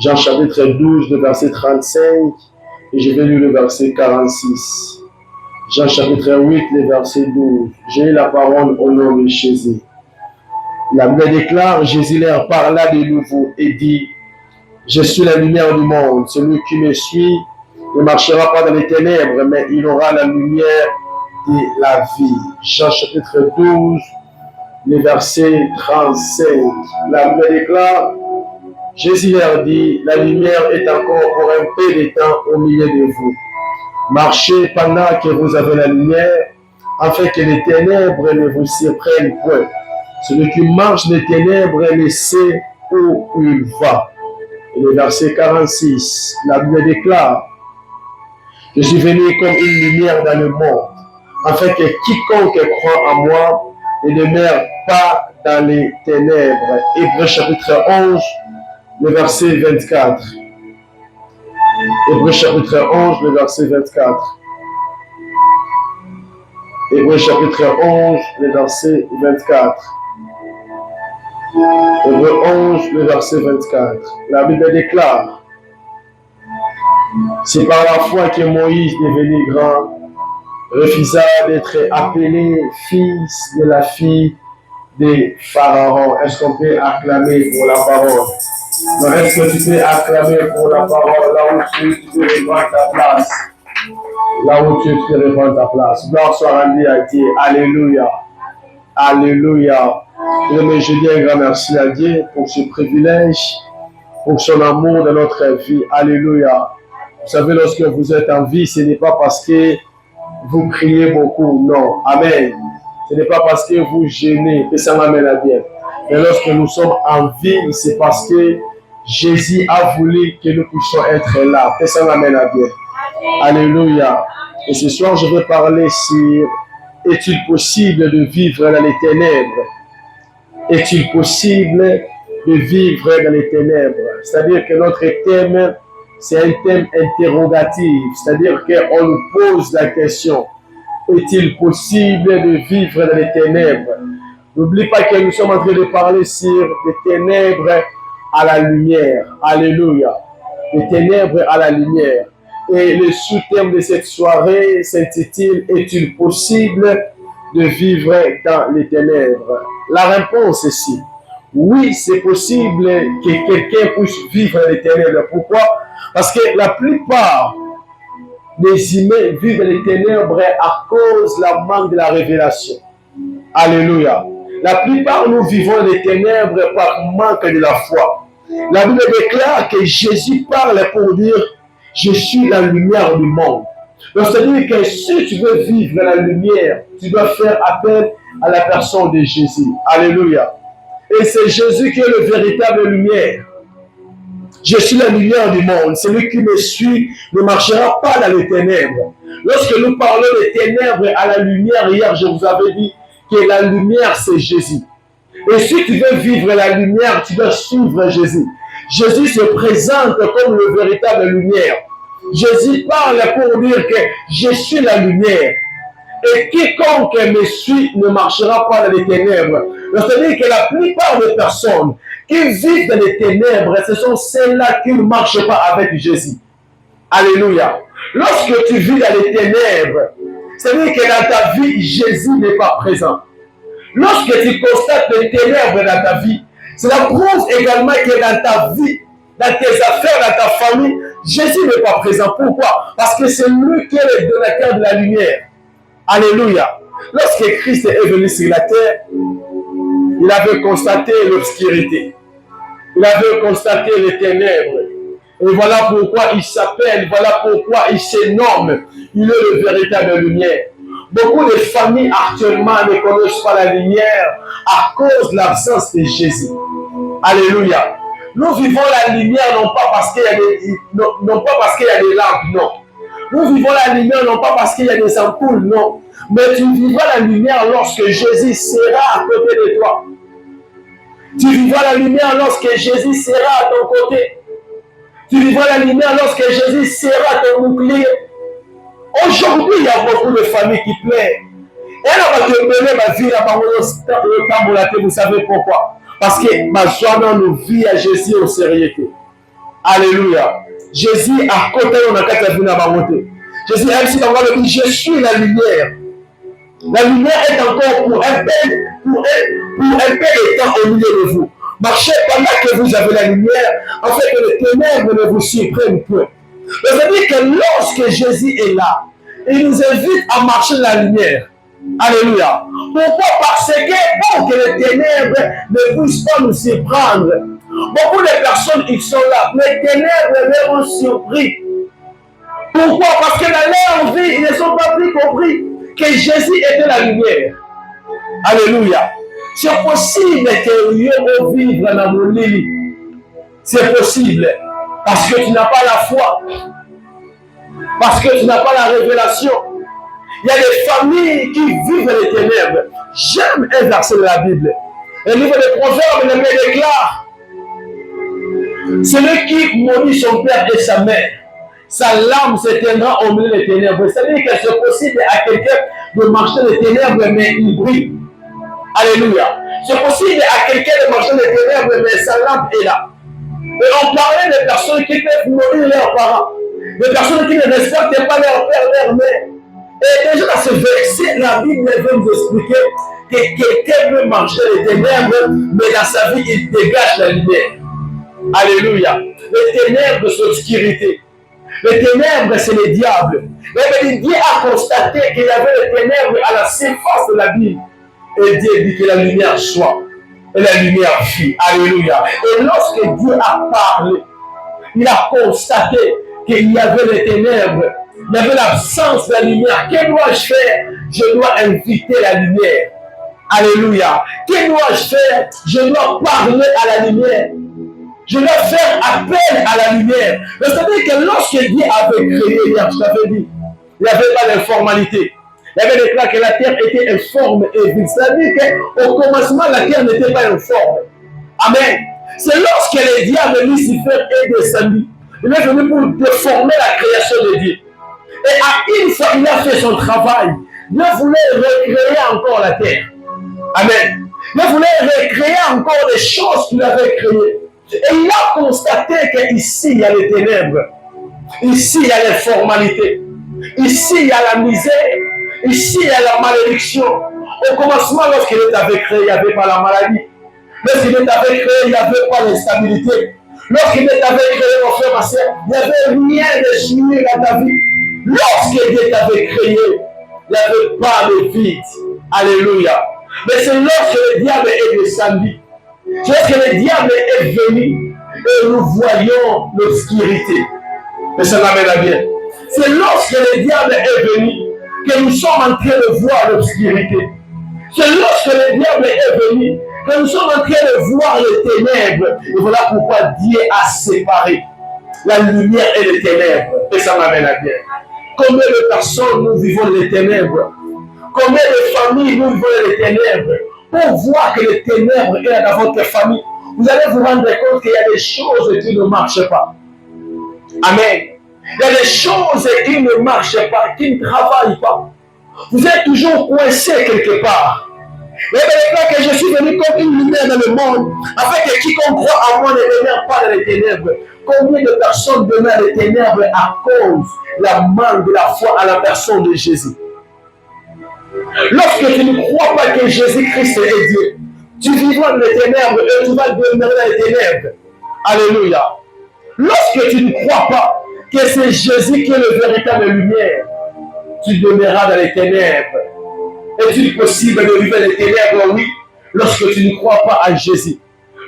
Jean chapitre 12, le verset 35, et je vais lire le verset 46. Jean chapitre 8, le verset 12. J'ai la parole au nom de Jésus. La Bible déclare, Jésus leur parla de nouveau et dit, je suis la lumière du monde. Celui qui me suit ne marchera pas dans les ténèbres, mais il aura la lumière de la vie. Jean chapitre 12, le verset 35. La Bible déclare, Jésus leur dit, la lumière est encore pour un peu de temps au milieu de vous. Marchez pendant que vous avez la lumière, afin que les ténèbres ne vous surprennent point. Celui qui marche des ténèbres ne sait où il va. Et le verset 46, la Bible déclare, je suis venu comme une lumière dans le monde, afin que quiconque croit en moi ne demeure pas dans les ténèbres. Hébreux chapitre 11, le verset 24. Hébreux chapitre 11, le verset 24. Hébreux chapitre 11, le verset 24. Hébreux 11, le verset 24. La Bible déclare, c'est par la foi que Moïse, devenu grand, refusa d'être appelé fils de la fille de Pharaon. Est-ce qu'on peut acclamer pour la parole? Donc, est-ce que tu peux acclamer pour la parole là où tu peux reprendre ta place? Là où tu peux reprendre ta place. Gloire soit rendue à Dieu. Alléluia. Alléluia. Je dis un grand merci à Dieu pour ce privilège, pour son amour dans notre vie. Alléluia. Vous savez, lorsque vous êtes en vie, ce n'est pas parce que vous criez beaucoup. Non. Amen. Ce n'est pas parce que vous gênez que ça m'amène à Dieu. Mais lorsque nous sommes en vie, c'est parce que Jésus a voulu que nous puissions être là. Que ça m'amène à Dieu. Alléluia. Et ce soir, je vais parler sur est-il possible de vivre dans les ténèbres? Est-il possible de vivre dans les ténèbres? C'est-à-dire que notre thème, c'est un thème interrogatif. C'est-à-dire qu'on nous pose la question, est-il possible de vivre dans les ténèbres? N'oublie pas que nous sommes en train de parler sur les ténèbres à la lumière. Alléluia. Les ténèbres à la lumière. Et le sous-thème de cette soirée s'intitule « Est-il possible de vivre dans les ténèbres ?» La réponse est si. Oui, c'est possible que quelqu'un puisse vivre dans les ténèbres. Pourquoi? Parce que la plupart des humains vivent dans les ténèbres à cause de la manque de la révélation. Alléluia. La plupart nous vivons dans les ténèbres par manque de la foi. La Bible déclare que Jésus parle pour dire « Je suis la lumière du monde ». Donc, c'est-à-dire que si tu veux vivre dans la lumière, tu dois faire appel à la personne de Jésus. Alléluia. Et c'est Jésus qui est le véritable lumière. Je suis la lumière du monde. Celui qui me suit ne marchera pas dans les ténèbres. Lorsque nous parlons des ténèbres à la lumière, hier, je vous avais dit que la lumière, c'est Jésus. Et si tu veux vivre la lumière, tu dois suivre Jésus. Jésus se présente comme le véritable lumière. Jésus parle pour dire que je suis la lumière. Et quiconque me suit ne marchera pas dans les ténèbres. C'est-à-dire que la plupart des personnes qui vivent dans les ténèbres, ce sont celles-là qui ne marchent pas avec Jésus. Alléluia. Lorsque tu vis dans les ténèbres, c'est-à-dire que dans ta vie, Jésus n'est pas présent. Lorsque tu constates les ténèbres dans ta vie, cela prouve également que dans ta vie, dans tes affaires, dans ta famille, Jésus n'est pas présent. Pourquoi? Parce que c'est lui qui est le donateur de la lumière. Alléluia. Lorsque Christ est venu sur la terre, il avait constaté l'obscurité. Il avait constaté les ténèbres. Et voilà pourquoi il s'appelle, voilà pourquoi il se nomme. Il est le véritable lumière. Beaucoup de familles actuellement ne connaissent pas la lumière à cause de l'absence de Jésus. Alléluia. Nous vivons la lumière non pas parce qu'il y a des lampes, non. Nous vivons la lumière non pas parce qu'il y a des ampoules, non. Mais tu vivras la lumière lorsque Jésus sera à côté de toi. Tu vivras la lumière lorsque Jésus sera à ton côté. Tu vivras la lumière lorsque Jésus sera ton bouclier. Aujourd'hui, il y a beaucoup de familles qui pleurent. Et elle va te mener ma vie là-bas, vous savez pourquoi? Parce que ma joie nous vit à Jésus au sérieux. Alléluia. Jésus a côté on a quatre vues à monter. Jésus a dit je suis la lumière. La lumière est encore pour un peu de temps au milieu de vous. Marchez pendant que vous avez la lumière, afin que les ténèbres ne vous surprennent point. Ça veut dire que lorsque Jésus est là, il nous invite à marcher dans la lumière. Alléluia. Pourquoi? Parce que pour que les ténèbres ne puissent pas nous surprendre. Beaucoup de personnes, ils sont là. Les ténèbres les ont surpris. Pourquoi? Parce que dans leur vie, ils ne sont pas plus compris que Jésus était la lumière. Alléluia. C'est possible que nous vivre dans mon lit. C'est possible. Parce que tu n'as pas la foi. Parce que tu n'as pas la révélation. Il y a des familles qui vivent les ténèbres. J'aime un verset de la Bible. Le livre des Proverbes, le Père déclare: celui qui maudit son père et sa mère, sa lame s'éteindra au milieu des ténèbres. C'est-à-dire que c'est possible à quelqu'un de marcher dans les ténèbres, mais il brille. Alléluia. C'est possible à quelqu'un de marcher dans les ténèbres, mais sa lampe est là. Et on parlait des personnes qui peuvent mourir leurs parents, des personnes qui ne respectent pas leur père, leur mère. Et déjà dans ce verset, la Bible veut nous expliquer que quelqu'un peut marcher les ténèbres, mais dans sa vie, il dégage la lumière. Alléluia. Les ténèbres, c'est l'obscurité. Les ténèbres, c'est le diable. Mais Dieu a constaté qu'il y avait les ténèbres à la surface de la Bible. Et Dieu dit que la lumière soit. Et la lumière fut. Alléluia. Et lorsque Dieu a parlé, il a constaté qu'il y avait les ténèbres. Il y avait l'absence de la lumière. Que dois-je faire? Je dois inviter la lumière. Alléluia. Que dois-je faire? Je dois parler à la lumière. Je dois faire appel à la lumière. C'est-à-dire que lorsque Dieu avait créé, hier, je t'avais dit, il n'y avait pas d'informalité. Il avait déclaré que la terre était informe et vide. C'est-à-dire qu'au commencement, la terre n'était pas informe. Amen. C'est lorsque le diable Lucifer est descendu. Il est venu pour déformer la création de Dieu. Et à une fois, il a fait son travail. Dieu voulait recréer encore la terre. Amen. Dieu voulait recréer encore les choses qu'il avait créées. Et il a constaté qu'ici, il y a les ténèbres. Ici, il y a les formalités. Ici, il y a la misère. Ici, il y a la malédiction. Au commencement, lorsqu'il avait créé, il n'y avait pas la maladie. Lorsqu'il avait créé, il n'y avait pas l'instabilité. Lorsqu'il avait créé, mon frère, ma soeur, il n'y avait rien de jouir dans ta vie. Lorsque Dieu t'avait créé, il n'y avait pas de vide. Alléluia. Mais c'est lorsque le diable est descendu. C'est lorsque le diable est venu et nous voyons l'obscurité. Mais ça m'amène à bien. C'est lorsque le diable est venu que nous sommes en train de voir l'obscurité. C'est lorsque le diable est venu que nous sommes en train de voir les ténèbres. Et voilà pourquoi Dieu a séparé la lumière et les ténèbres. Et ça m'amène à bien. Combien de personnes nous vivons les ténèbres? Combien de familles nous vivons les ténèbres? Pour voir que les ténèbres est dans votre famille, vous allez vous rendre compte qu'il y a des choses qui ne marchent pas. Amen. Il y a des choses qui ne marchent pas, qui ne travaillent pas. Vous êtes toujours coincé quelque part. Mais maintenant que je suis venu comme une lumière dans le monde, afin que quiconque croit en moi ne demeure pas dans les ténèbres. Combien de personnes demeurent dans les ténèbres à cause de la manque de la foi à la personne de Jésus? Lorsque tu ne crois pas que Jésus-Christ est Dieu, tu vivras dans les ténèbres et tu vas demeurer dans les ténèbres. Alléluia. Lorsque tu ne crois pas que c'est Jésus qui est le véritable lumière, tu demeureras dans les ténèbres. Est-il possible de vivre dans les ténèbres? Oui, lorsque tu ne crois pas à Jésus.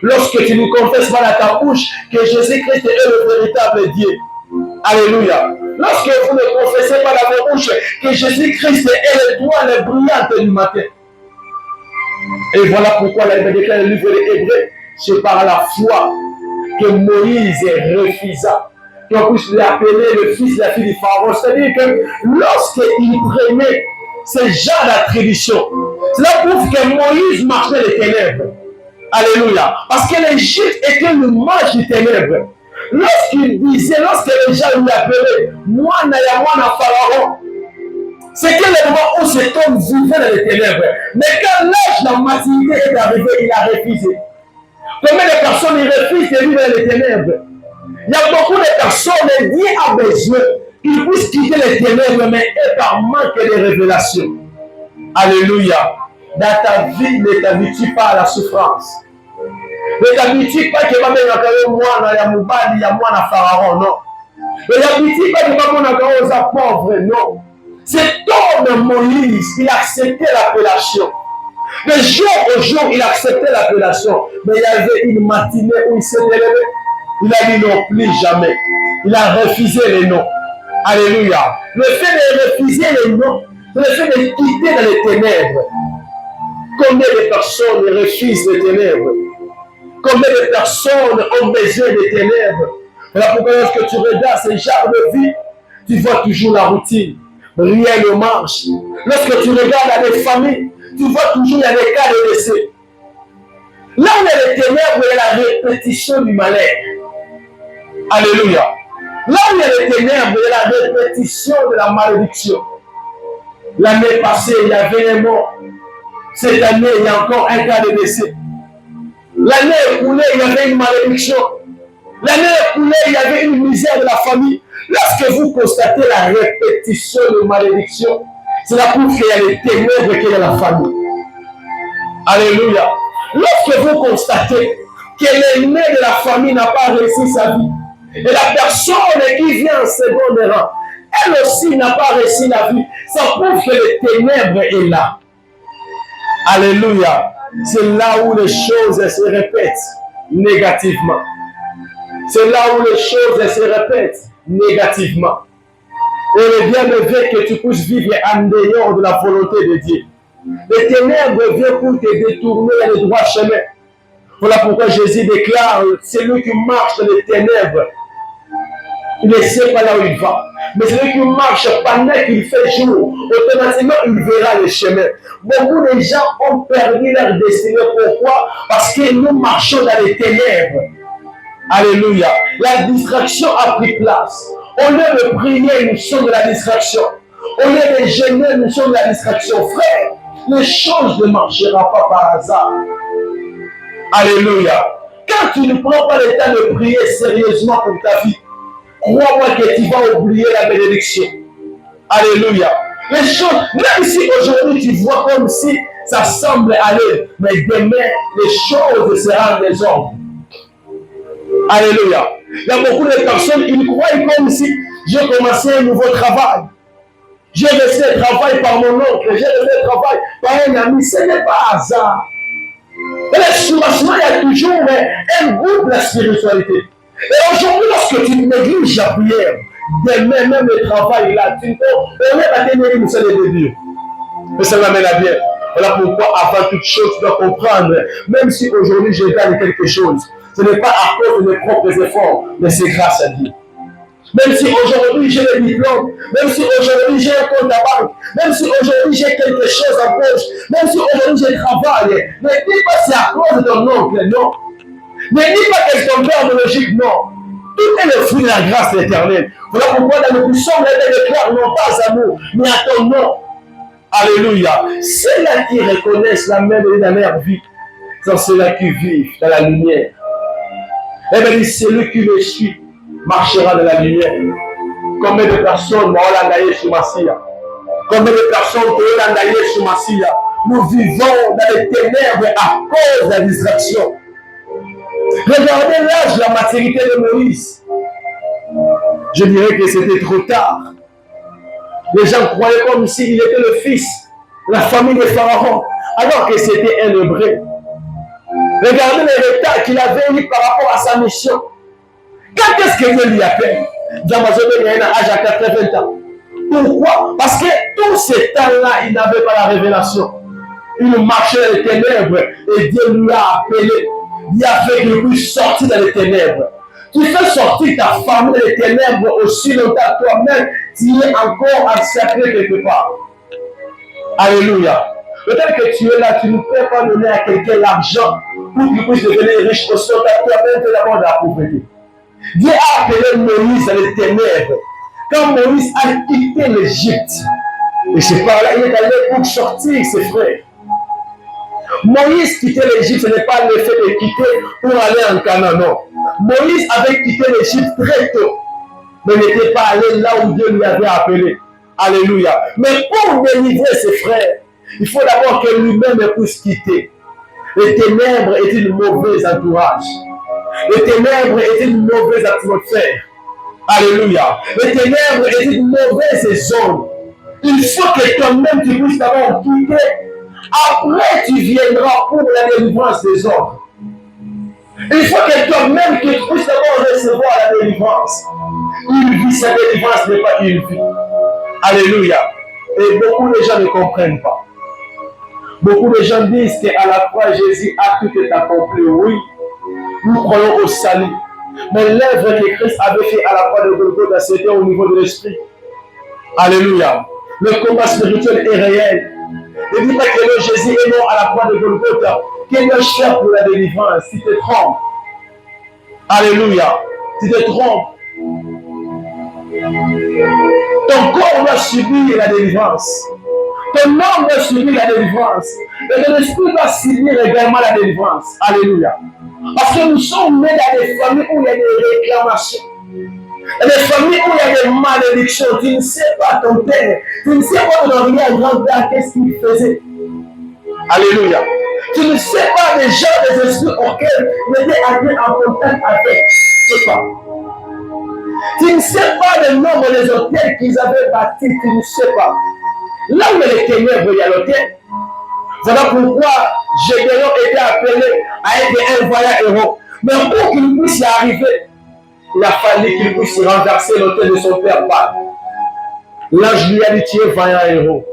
Lorsque tu ne confesses pas dans ta bouche que Jésus-Christ est le véritable Dieu. Alléluia. Lorsque vous ne confessez pas dans vos bouches que Jésus-Christ est l'étoile brillante du matin. Et voilà pourquoi la Bible déclare le livre des Hébreux, c'est par la foi que Moïse refusa qu'on puisse l'appeler le fils de la fille du Pharaon. C'est-à-dire que lorsqu'il prenait ce genre d'attribution, cela prouve que Moïse marchait les ténèbres. Alléluia. Parce que l'Égypte était le marche des ténèbres. Lorsqu'il disait, lorsque les gens lui appelaient, moi, Nayamwana Pharaon, c'était le moment où cet homme vivait dans les ténèbres. Mais quand l'âge de la maturité est arrivé, il a refusé. Combien de personnes ils refusent de vivre dans les ténèbres? Il y a beaucoup de personnes, Dieu a besoin qu'ils puissent quitter les ténèbres, mais par manque de révélation. Alléluia. Dans ta vie, ne t'habitue pas à la souffrance. Ne t'habitue pas que tu vas moi, il y a Moubali, il y a moi, Pharaon, non. Ne t'habitue pas que tu vas pauvre, non. Cet homme Moïse, il a accepté l'appellation. De jour au jour, il a accepté l'appellation. Mais il y avait une matinée où il s'est élevé. Il a dit non, plus jamais. Il a refusé les noms. Alléluia. Le fait de refuser les noms, c'est le fait de quitter dans les ténèbres. Combien de personnes refusent les ténèbres? Combien de personnes ont besoin des ténèbres? Voilà pourquoi lorsque tu regardes ce genre de vie, tu vois toujours la routine. Rien ne marche. Lorsque tu regardes dans les familles, tu vois toujours il y a des cas de décès. Là où il y a les ténèbres, il y a la répétition du malheur. Alléluia. Là où il y a les ténèbres, il y a la répétition de la malédiction. L'année passée, il y avait un mort. Cette année, il y a encore un cas de décès. L'année écoulée, il y avait une malédiction. L'année écoulée, il y avait une misère de la famille. Lorsque vous constatez la répétition de malédiction, cela prouve qu'il y a les ténèbres qu'il y a dans la famille. Alléluia. Lorsque vous constatez que l'aîné de la famille n'a pas réussi sa vie, et la personne qui vient en second rang, elle aussi n'a pas réussi la vie, ça prouve que les ténèbres est là. Alléluia. C'est là où les choses se répètent négativement. C'est là où les choses se répètent négativement. Et le bien veut que tu puisses vivre en dehors de la volonté de Dieu. Les ténèbres viennent pour te détourner dans le droit chemin. Voilà pourquoi Jésus déclare, celui qui marche dans les ténèbres, il ne sait pas là où il va. Mais celui qui marche pendant qu'il fait jour, automatiquement il verra le chemin. Beaucoup de gens ont perdu leur destinée. Pourquoi? Parce que nous marchons dans les ténèbres. Alléluia. La distraction a pris place. Au lieu de prier, nous sommes de la distraction. Au lieu de jeûner, nous sommes de la distraction. Frère, les choses ne marcheront pas par hasard. Alléluia. Quand tu ne prends pas le temps de prier sérieusement pour ta vie, crois-moi que tu vas oublier la bénédiction. Alléluia. Les choses, même si aujourd'hui tu vois comme si ça semble aller, mais demain, les choses seront en désordre. Alléluia. Il y a beaucoup de personnes qui croient comme si j'ai commencé un nouveau travail. J'ai laissé le travail par mon oncle, j'ai laissé le travail par un ami. Ce n'est pas hasard. Et le soulagement, il y a toujours un goût de la spiritualité. Et aujourd'hui, lorsque tu négliges la prière, demain même le travail là, tu ne peux pas tenir une seule de Dieu. Mais ça m'amène à bien. Voilà pourquoi, avant toute chose, tu dois comprendre, même si aujourd'hui je gagne quelque chose, ce n'est pas à cause de mes propres efforts, mais c'est grâce à Dieu. Même si aujourd'hui j'ai le diplôme, même si aujourd'hui j'ai un compte à banque, même si aujourd'hui j'ai quelque chose en poche, même si aujourd'hui j'ai travail, ne dis pas c'est à cause de ton oncle, non. Ne dis pas que c'est ton père biologique, non. Tout est le fruit de la grâce de l'Éternel. Voilà pourquoi dans le puissant, les déclare non pas à nous, mais à ton nom. Alléluia. Ceux-là qui reconnaissent la main de la dernière vie, sont ceux-là qui vivent dans la lumière. Eh bien, celui qui me suit marchera dans la lumière. Combien de personnes m'ont engaillé sur Massia? Combien de personnes t'ont engaillé sur Massia? Nous vivons dans les ténèbres à cause de la distraction. Regardez l'âge, la maturité de Moïse. Je dirais que c'était trop tard. Les gens croyaient comme s'il était le fils de la famille de Pharaon, alors que c'était un Hébreu. Regardez le retard qu'il avait eu par rapport à sa mission. Quand est-ce que Dieu lui appelle? D'Amazon, il y a un âge à 80 ans. Pourquoi? Parce que tout ce temps-là, il n'avait pas la révélation. Il marchait dans les ténèbres et Dieu lui a appelé. Il a fait que lui sortir dans les ténèbres. Tu fais sortir ta famille dans les ténèbres aussi longtemps que toi-même, tu es encore encerclé quelque part. Alléluia. Peut-être que tu es là, tu ne peux pas donner à quelqu'un l'argent pour qu'il puisse devenir riche aussi longtemps que toi-même, tu es d'abord dans la pauvreté. Dieu a appelé Moïse dans les ténèbres. Quand Moïse a quitté l'Égypte, et c'est par là il est allé pour sortir ses frères. Moïse quitter l'Égypte, ce n'est pas le fait de quitter pour aller en Canaan, non. Moïse avait quitté l'Égypte très tôt, mais n'était pas allé là où Dieu lui avait appelé. Alléluia. Mais pour délivrer ses frères, il faut d'abord que lui-même puisse quitter. Les ténèbres est une mauvaise entourage. Les ténèbres est une mauvaise atmosphère. Alléluia. Les ténèbres est une mauvaise zone. Il faut que toi-même tu puisses d'abord quitter. Après, tu viendras pour la délivrance des autres. Il faut que toi-même tu puisses d'abord recevoir la délivrance. Une vie, sa délivrance n'est pas une vie. Alléluia. Et beaucoup de gens ne comprennent pas. Beaucoup de gens disent qu'à la croix, Jésus a tout accompli. Oui, nous croyons au salut. Mais l'œuvre que Christ avait fait à la croix de Golgotha, c'était au niveau de l'esprit. Alléluia. Le combat spirituel est réel. Ne dis pas que le Jésus est mort à la croix de Golgotha. Quel est cher pour la délivrance? Tu te trompes. Alléluia. Tu te trompes. Ton corps doit subir la délivrance. Ton âme doit subir la délivrance. Et ton esprit doit subir également la délivrance. Alléluia. Parce que nous sommes nés dans des familles où il y a des réclamations. Dans des familles où il y a des malédictions. Tu ne sais pas ton père. Tu ne sais pas ton arrière-grand-père qu'est-ce qu'il faisait. Alléluia. Tu ne sais pas des gens, des esprits auxquels il était entré en contact avec. Tu ne sais pas. Tu ne sais pas le nombre des hôtels qu'ils avaient bâtis. Tu ne sais pas. Là où il y a les ténèbres, il y a l'hôtel. Voilà pourquoi Gédéon était appelé à être un vaillant héros. Mais pour qu'il puisse y arriver, il a fallu qu'il puisse renverser l'hôtel de son père Baal. L'ange lui a dit, tu es vaillant héros.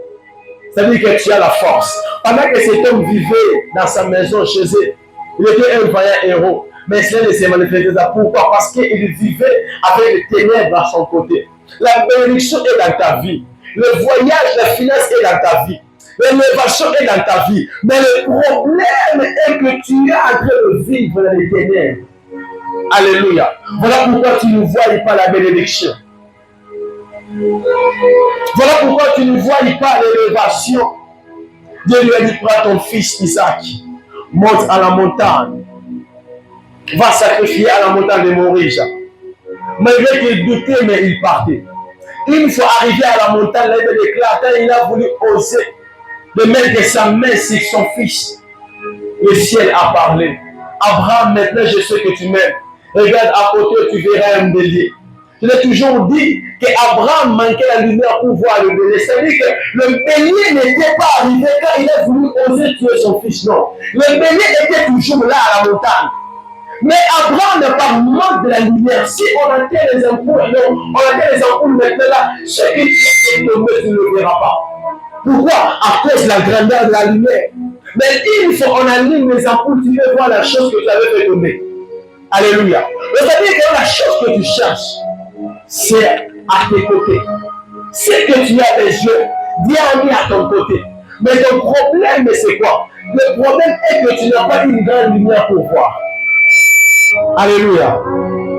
Ça veut dire que tu as la force. Pendant que cet homme vivait dans sa maison chez eux, il était un vaillant héros. Mais cela ne s'est manifesté pas. Pourquoi? Parce qu'il vivait avec les ténèbres à son côté. La bénédiction est dans ta vie. Le voyage, la finance est dans ta vie. L'élévation est dans ta vie. Mais le problème est que tu es en train de vivre dans les ténèbres. Alléluia. Voilà pourquoi tu ne vois pas la bénédiction. Voilà pourquoi tu ne vois pas l'élévation. Dieu lui a dit, prends ton fils Isaac, monte à la montagne, va sacrifier à la montagne de Moriah. Malgré qu'il doutait, mais il partait. Une fois arrivé à la montagne, il déclare, il a voulu oser de mettre sa main sur son fils. Le ciel a parlé. Abraham, maintenant je sais que tu m'aimes. Regarde à côté, tu verras un bélier. Je l'ai toujours dit qu'Abraham manquait la lumière pour voir le bélier. C'est-à-dire que le bélier n'était pas arrivé quand il a voulu oser tuer son fils. Non. Le bélier était toujours là à la montagne. Mais Abraham n'a pas manque de la lumière. Si on a les ampoules, on a les ampoules maintenant là, ce qui est tombé, tu ne le verras pas. Pourquoi? À cause de la grandeur de la lumière. Mais une fois on allume les ampoules, tu veux voir la chose que tu avais fait tomber. Alléluia. C'est-à-dire que la chose que tu cherches, c'est à tes côtés. C'est que tu as les yeux, Dieu a mis à ton côté. Mais le problème, c'est quoi? Le problème est que tu n'as pas une grande lumière pour voir. Alléluia.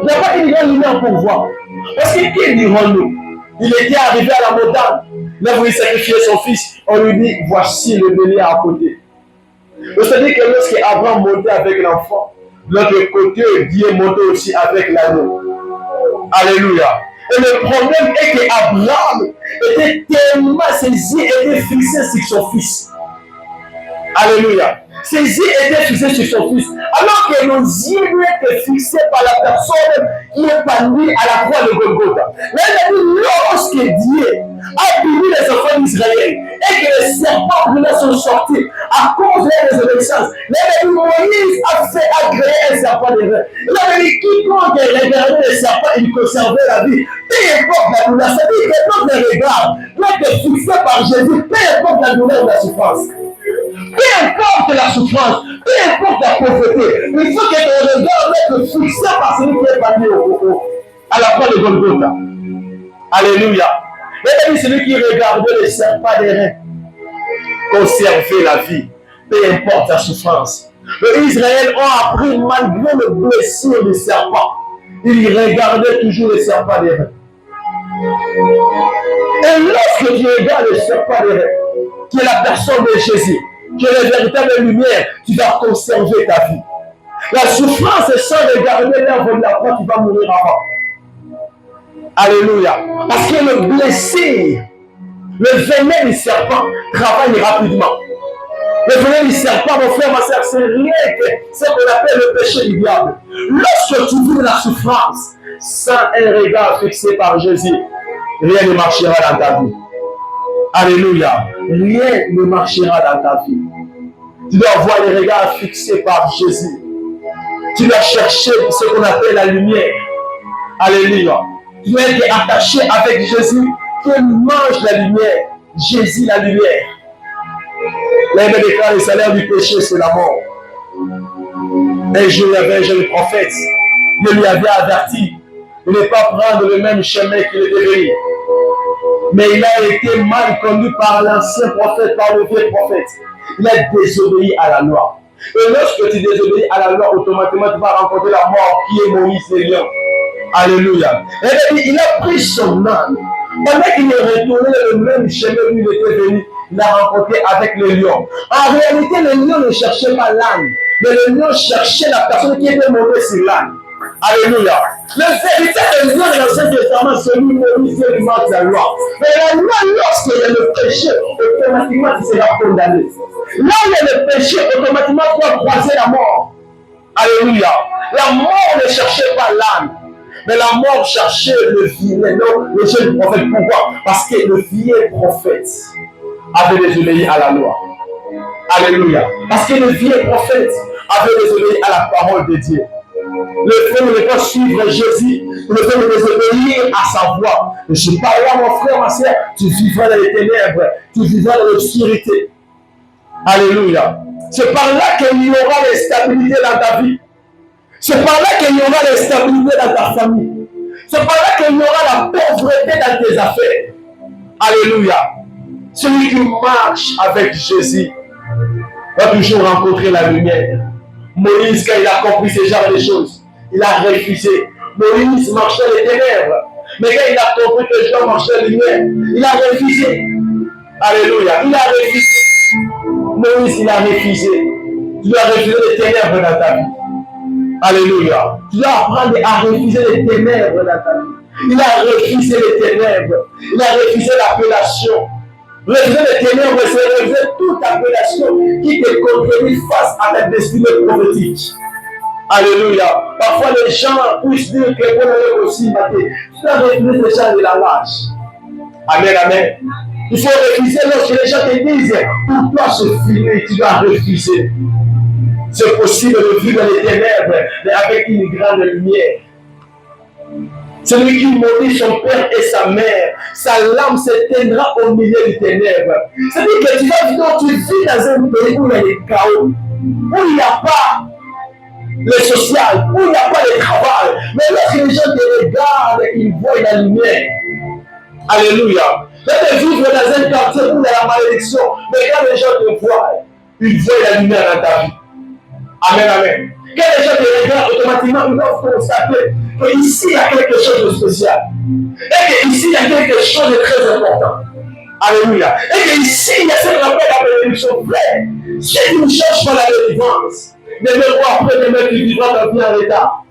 Tu n'as pas une grande lumière pour voir. Parce que qui dirons-nous? Il était arrivé à la montagne. Il a voulu sacrifier son fils. On lui dit, voici le bélier à côté. C'est-à-dire que lorsque Abraham montait avec l'enfant, de l'autre côté, Dieu montait aussi avec l'anneau. Alléluia. Et le problème est qu'Abraham était tellement saisi, était fixé sur son fils. Alléluia. Ses yeux étaient fixés sur son fils. Alors que nos yeux étaient fixés par la personne qui est pendue à la croix de Golgotha. Mais lorsque Dieu a béni les enfants d'Israël et que les serpents sont sortis à cause de la résurrection, Moïse a créé un serpent de rein. Il avait dit quiconque regardait les serpents, il conservait la vie. Peu importe la douleur, c'est-à-dire que notre regard doit être fixé par Jésus, peu importe la douleur ou la souffrance. Peu importe la souffrance, peu importe la pauvreté, il faut que ton regard soit fixé par celui qui est parti à la croix de Golgotha. Alléluia. Et celui qui regardait les serpents des reins conservait la vie, peu importe la souffrance. Les Israël ont appris malgré le blessure des serpents. Ils regardaient toujours les serpents des reins. Et lorsque tu regardes le serpent des reins, qui est la personne de Jésus, qui est la véritable lumière, tu vas conserver ta vie. La souffrance est sans regarder l'œuvre de la croix, tu vas mourir avant. Alléluia. Parce que le blessé, le venin du serpent travaille rapidement. Le venin du serpent, mon frère, ma soeur, c'est rien que ce qu'on appelle le péché du diable. Lorsque tu vis la souffrance, sans un regard fixé par Jésus, rien ne marchera dans ta vie. Alléluia. Rien ne marchera dans ta vie. Tu dois avoir les regards fixés par Jésus. Tu dois chercher ce qu'on appelle la lumière. Alléluia. Tu dois être attaché avec Jésus qui mange la lumière. Jésus, la lumière. Là, il me déclare le salaire du péché, c'est la mort. Un jour, il y avait un jeune prophète. Dieu lui avait averti de ne pas prendre le même chemin qu'il devait. Mais il a été mal conduit par l'ancien prophète, par le vieux prophète. Il a désobéi à la loi. Et lorsque tu désobéis à la loi, automatiquement tu vas rencontrer la mort qui est Moïse et Lion. Alléluia. Et bien, il a pris son âne. Pendant qu'il est retourné le même chemin où il était venu, il a rencontré avec le lion. En réalité, le lion ne cherchait pas l'âne, mais le lion cherchait la personne qui était montée sur l'âne. Alléluia. Le véritable lion de l'Ancien Testament, celui Moïse qui marque la loi. Mais la loi, lorsqu'il y a le péché, automatiquement tu seras condamné. Là où il y a le péché, automatiquement tu vas croiser la mort. Alléluia. La mort ne cherchait pas l'âne. Mais la mort cherchait le vieux, non, le jeune prophète. Pourquoi? Parce que le vieux prophète avait désobéi à la loi. Alléluia. Parce que le vieux prophète avait désobéi à la parole de Dieu. Le fait de ne pas suivre Jésus, le fait de désobéir à sa voix. Je parle à mon frère, ma soeur, tu vivras dans les ténèbres, tu vivras dans l'obscurité. Alléluia. C'est par là qu'il y aura l'instabilité dans ta vie. C'est par là qu'il y aura l'instabilité dans ta famille. C'est par là qu'il y aura la pauvreté dans tes affaires. Alléluia. Celui qui marche avec Jésus va toujours rencontrer la lumière. Moïse, quand il a compris ce genre de choses, il a refusé. Moïse marchait dans les ténèbres. Mais quand il a compris que je dois marcher dans la lumière, il a refusé. Alléluia. Il a refusé. Moïse, il a refusé. Tu dois refuser les ténèbres dans ta vie. Alléluia. Tu dois apprendre à refuser les ténèbres dans ta vie. Il a refusé les ténèbres. Il a refusé l'appellation. Refuser les ténèbres, c'est refuser toute appellation qui te contredit face à ta destinée prophétique. Alléluia. Parfois, les gens puissent dire que bon, on est aussi maté. Tu dois refuser ces gens de la lâche. Amen, amen. Il faut refuser lorsque les gens te disent pour toi c'est fini, tu dois refuser. C'est possible de vivre dans les ténèbres, mais avec une grande lumière. Celui qui maudit son père et sa mère, sa lampe s'éteindra au milieu des ténèbres. C'est-à-dire que tu vis dans un pays où il y a des chaos, où il n'y a pas le social, où il n'y a pas de travail. Mais lorsque les gens te regardent, ils voient la lumière. Alléluia. Tu peux vivre dans un quartier où il y a la malédiction, mais quand les gens te voient, ils voient la lumière dans ta vie. Amen, amen. Quand les gens te regardent, automatiquement, ils vont constater qu'ici, il y a quelque chose de spécial. Et qu'ici, il y a quelque chose de très important. Alléluia. Et qu'ici, il y a ce qu'on appelle la bénédiction vraie. Si tu ne cherches pas la délivrance, ne me vois après demain, tu vivras ta vie en retard.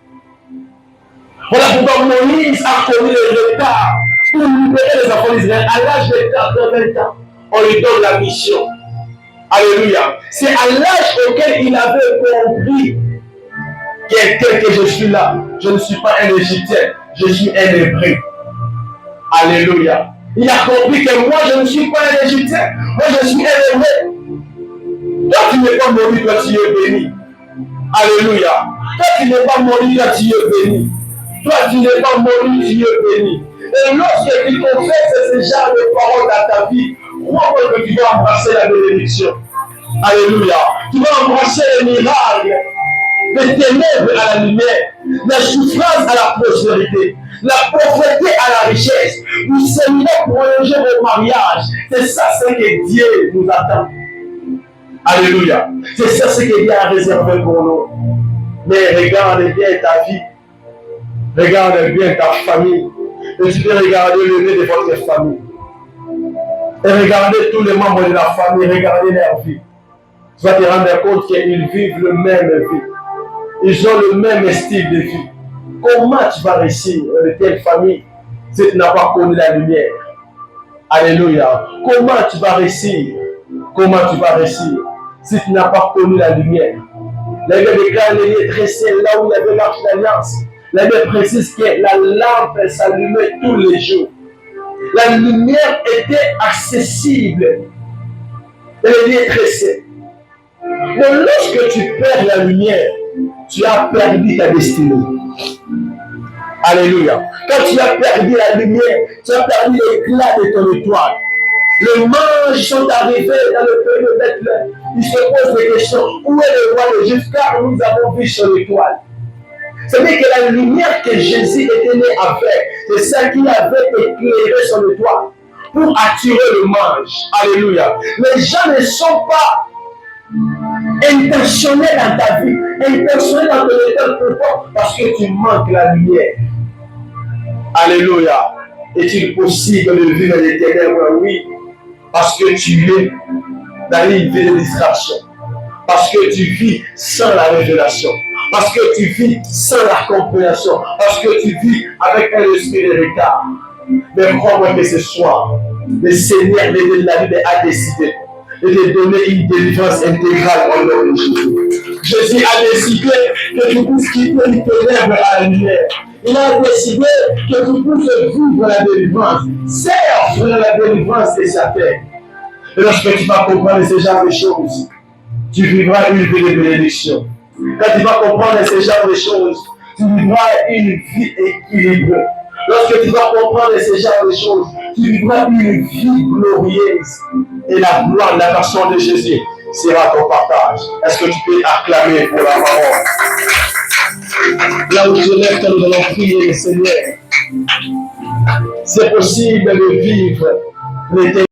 Voilà pourquoi Moïse a connu le retard pour libérer les enfants d'Israël. À l'âge de 80 ans, on lui donne la mission. Alléluia. C'est à l'âge auquel il avait compris que je suis là. Je ne suis pas un Égyptien, je suis un Hébreu. Alléluia. Il a compris que moi je ne suis pas un Égyptien, moi je suis un Hébreu. Toi tu n'es pas mort, toi tu es béni. Alléluia. Toi tu n'es pas mort, toi tu es béni. Toi tu n'es pas mort, tu es béni. Et lorsque tu confesses ce genre de paroles dans ta vie, crois-moi que tu vas embrasser la bénédiction. Alléluia. Tu vas embrasser les miracles, les ténèbres à la lumière, la souffrance à la prospérité, la pauvreté à la richesse. Vous savez prolonger vos mariages. C'est ça ce que Dieu nous attend. Alléluia. C'est ça ce que Dieu a réservé pour nous. Mais regarde bien ta vie. Regarde bien ta famille. Et tu peux regarder le nez de votre famille. Et regardez tous les membres de la famille. Regardez leur vie. Tu vas te rendre compte qu'ils vivent le même vie. ils ont le même style de vie. Comment tu vas réussir dans telle famille si tu n'as pas connu la lumière? Alléluia. Comment tu vas réussir? Comment tu vas réussir si tu n'as pas connu la lumière? La Bible déclare les lieux dressés là où il y avait l'arche d'alliance. La Bible précise que la lampe s'allumait tous les jours. La lumière était accessible dans les lieux dressés. Mais lorsque tu perds la lumière, tu as perdu ta destinée. Alléluia. Quand tu as perdu la lumière, tu as perdu l'éclat de ton étoile. Les mages sont arrivés dans le pays de Bethléem. Ils se posent des questions. Où est le roi de Juda? Car nous avons vu son étoile. C'est-à-dire que la lumière que Jésus était né avec, c'est celle qui avait éclairé son étoile pour attirer le mage. Alléluia. Les gens ne sont pas intentionnels dans ta vie, intentionnels dans ton état. Pourquoi? Parce que tu manques la lumière. Alléluia. Est-il possible de vivre dans les ténèbres? Oui. Parce que tu es dans une vie de distraction. Parce que tu vis sans la révélation. Parce que tu vis sans la compréhension. Parce que tu vis avec un esprit de retard. Mais crois-moi que ce soir, le Seigneur de la Bible a décidé de te donner une délivrance intégrale au nom de Jésus. Jésus a décidé que tu puisses quitter les ténèbres à la lumière. Il a décidé que tu puisses vivre la délivrance. Serve la délivrance de sa terre. Et lorsque tu vas comprendre ce genre de choses, tu vivras une vie de bénédiction. Quand tu vas comprendre ce genre de choses, tu vivras une vie équilibrée. Lorsque tu vas comprendre ce genre de choses, tu vivras une vie glorieuse. Et la gloire de la personne de Jésus sera ton partage. Est-ce que tu peux acclamer pour la parole? Là où je lève, nous allons prier le Seigneur. C'est possible de vivre l'éternité.